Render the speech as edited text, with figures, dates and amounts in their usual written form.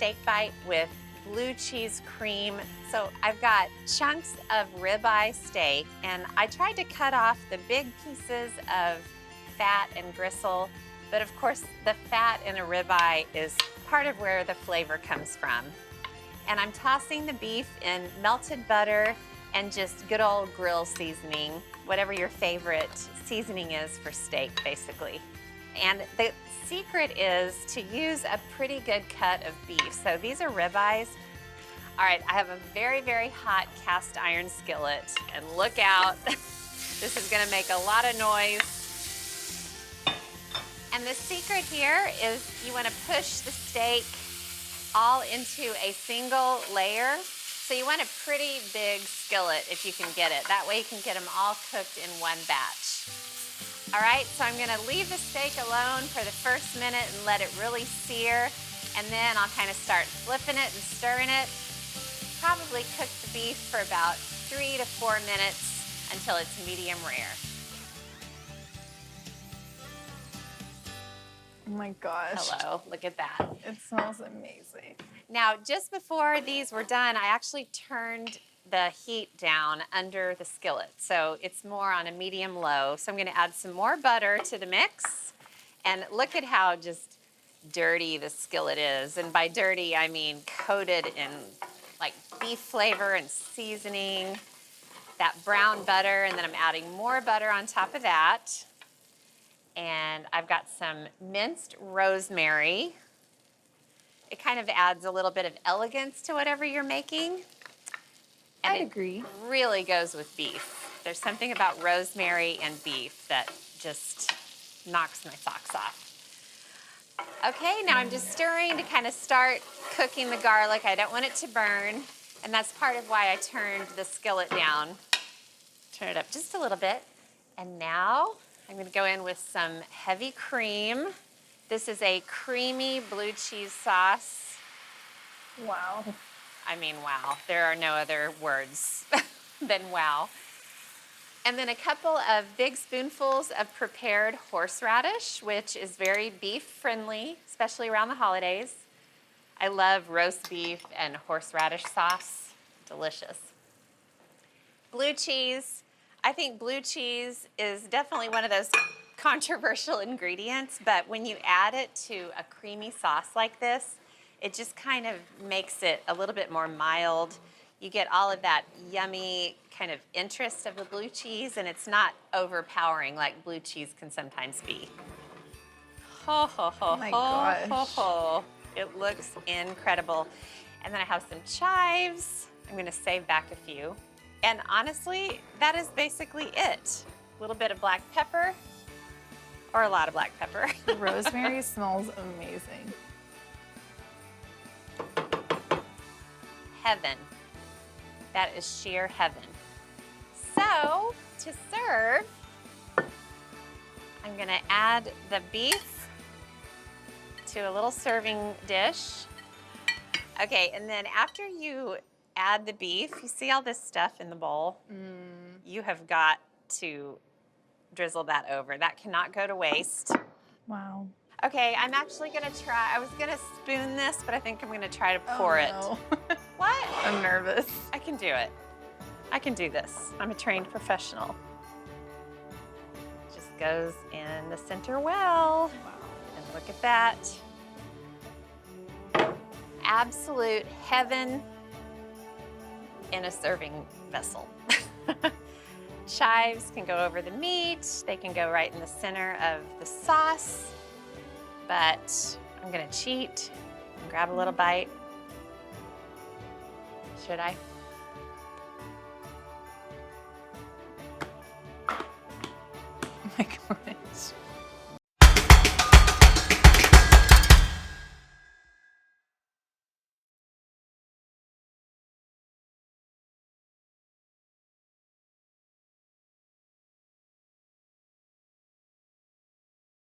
steak bite with blue cheese cream. So I've got chunks of ribeye steak, and I tried to cut off the big pieces of fat and gristle, but of course the fat in a ribeye is part of where the flavor comes from. And I'm tossing the beef in melted butter and just good old grill seasoning, whatever your favorite seasoning is for steak, basically. And the secret is to use a pretty good cut of beef. So these are ribeyes. All right, I have a very, very hot cast iron skillet, and look out. This is gonna make a lot of noise. And the secret here is you wanna push the steak all into a single layer. So you want a pretty big skillet if you can get it. That way you can get them all cooked in one batch. All right, so I'm gonna leave the steak alone for the first minute and let it really sear. And then I'll kind of start flipping it and stirring it. Probably cook the beef for about 3 to 4 minutes until it's medium rare. Oh my gosh. Hello, look at that. It smells amazing. Now, just before these were done, I actually turned the heat down under the skillet. So it's more on a medium low. So I'm gonna add some more butter to the mix. And look at how just dirty the skillet is. And by dirty, I mean coated in like beef flavor and seasoning, that brown butter, and then I'm adding more butter on top of that. And I've got some minced rosemary. It kind of adds a little bit of elegance to whatever you're making. And I'd agree. It really goes with beef. There's something about rosemary and beef that just knocks my socks off. Okay, now I'm just stirring to kind of start cooking the garlic. I don't want it to burn, and that's part of why I turned the skillet down. Turn it up just a little bit. And now I'm gonna go in with some heavy cream. This is a creamy blue cheese sauce. Wow. I mean, wow. There are no other words than wow. And then a couple of big spoonfuls of prepared horseradish, which is very beef friendly, especially around the holidays. I love roast beef and horseradish sauce. Delicious. Blue cheese. I think blue cheese is definitely one of those controversial ingredients, but when you add it to a creamy sauce like this, it just kind of makes it a little bit more mild. You get all of that yummy kind of interest of the blue cheese, and it's not overpowering like blue cheese can sometimes be. Ho, ho, ho, Oh my ho, gosh. ho, ho. It looks incredible. And then I have some chives. I'm gonna save back a few. And honestly, that is basically it. A little bit of black pepper, or a lot of black pepper. The rosemary smells amazing. Heaven. That is sheer heaven. So, to serve, I'm gonna add the beef to a little serving dish. Okay, and then after you add the beef, you see all this stuff in the bowl? You have got to drizzle that over. That cannot go to waste. Wow. Okay, I'm actually gonna try, I was gonna spoon this, but I think I'm gonna try to pour it. No. What? I'm nervous. I can do it. I can do this. I'm a trained professional. Just goes in the center well. Wow. And look at that. Absolute heaven in a serving vessel. Chives can go over the meat. They can go right in the center of the sauce. But I'm gonna cheat and grab a little bite. Should I? Oh my gosh.